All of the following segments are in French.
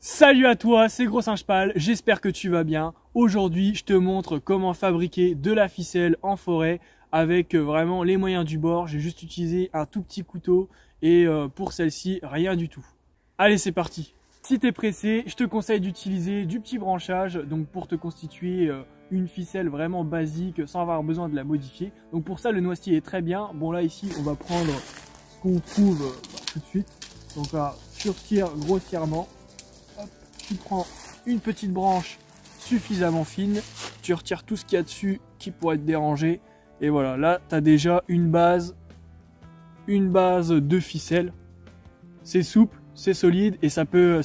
Salut à toi, c'est Gros Singe Pâle, j'espère que tu vas bien. Aujourd'hui, je te montre comment fabriquer de la ficelle en forêt avec vraiment les moyens du bord. J'ai juste utilisé un tout petit couteau et pour celle-ci, rien du tout. Allez, c'est parti. Si tu es pressé, je te conseille d'utiliser du petit branchage donc pour te constituer une ficelle vraiment basique sans avoir besoin de la modifier. Donc pour ça, le noisetier est très bien. Bon là, ici, on va prendre ce qu'on trouve tout de suite. Donc là, tu retires grossièrement. Hop, tu prends une petite branche suffisamment fine, tu retires tout ce qu'il y a dessus qui pourrait te déranger et voilà, là tu as déjà une base de ficelle. C'est souple, c'est solide et ça peut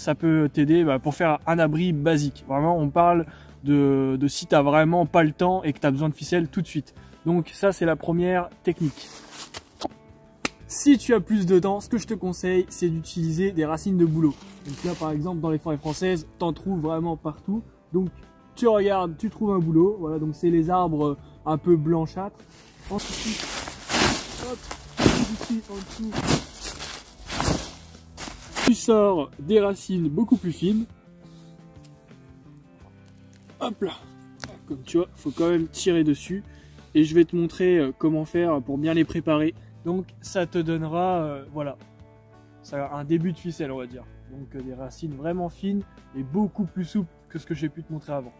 t'aider pour faire un abri basique. Vraiment, on parle de si tu n'as vraiment pas le temps et que tu as besoin de ficelle tout de suite. Donc ça, c'est la première technique. Si tu as plus de temps, ce que je te conseille, c'est d'utiliser des racines de bouleau. Donc là, par exemple, dans les forêts françaises, tu en trouves vraiment partout. Donc, tu regardes, tu trouves un bouleau. Voilà, donc c'est les arbres un peu blanchâtres. Ensuite, hop, ici, en dessous, tu sors des racines beaucoup plus fines. Hop là, comme tu vois, il faut quand même tirer dessus. Et je vais te montrer comment faire pour bien les préparer. Donc ça te donnera voilà, ça, un début de ficelle, on va dire. Donc des racines vraiment fines et beaucoup plus souples que ce que j'ai pu te montrer avant.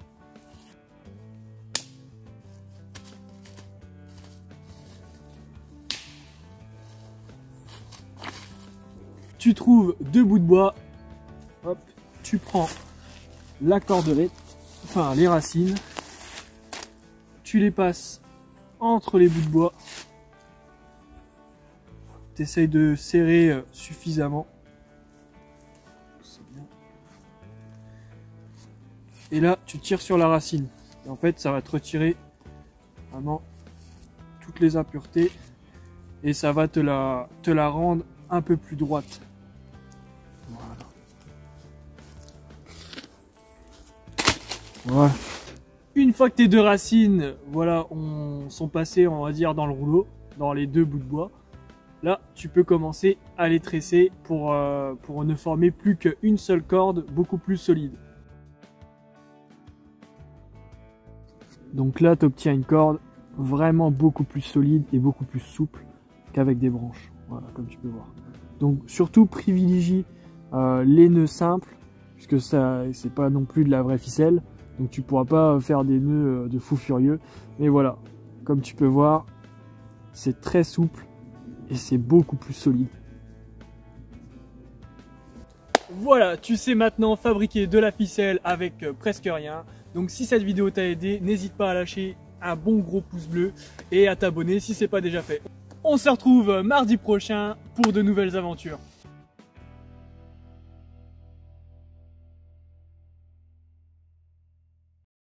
Tu trouves deux bouts de bois, hop, tu prends la cordelette, enfin les racines, tu les passes entre les bouts de bois. Tu essayes de serrer suffisamment. Et là, tu tires sur la racine. Et en fait, ça va te retirer vraiment toutes les impuretés. Et ça va te la rendre un peu plus droite. Voilà. Une fois que tes deux racines voilà, sont passées, on va dire, dans le rouleau, dans les deux bouts de bois, là, tu peux commencer à les tresser pour ne former plus qu'une seule corde beaucoup plus solide. Donc là, tu obtiens une corde vraiment beaucoup plus solide et beaucoup plus souple qu'avec des branches. Voilà, comme tu peux voir. Donc surtout, privilégie les nœuds simples, puisque ça, c'est pas non plus de la vraie ficelle. Donc tu pourras pas faire des nœuds de fou furieux. Mais voilà, comme tu peux voir, c'est très souple. Et c'est beaucoup plus solide. Voilà, tu sais maintenant fabriquer de la ficelle avec presque rien. Donc si cette vidéo t'a aidé, n'hésite pas à lâcher un bon gros pouce bleu et à t'abonner si ce n'est pas déjà fait. On se retrouve mardi prochain pour de nouvelles aventures.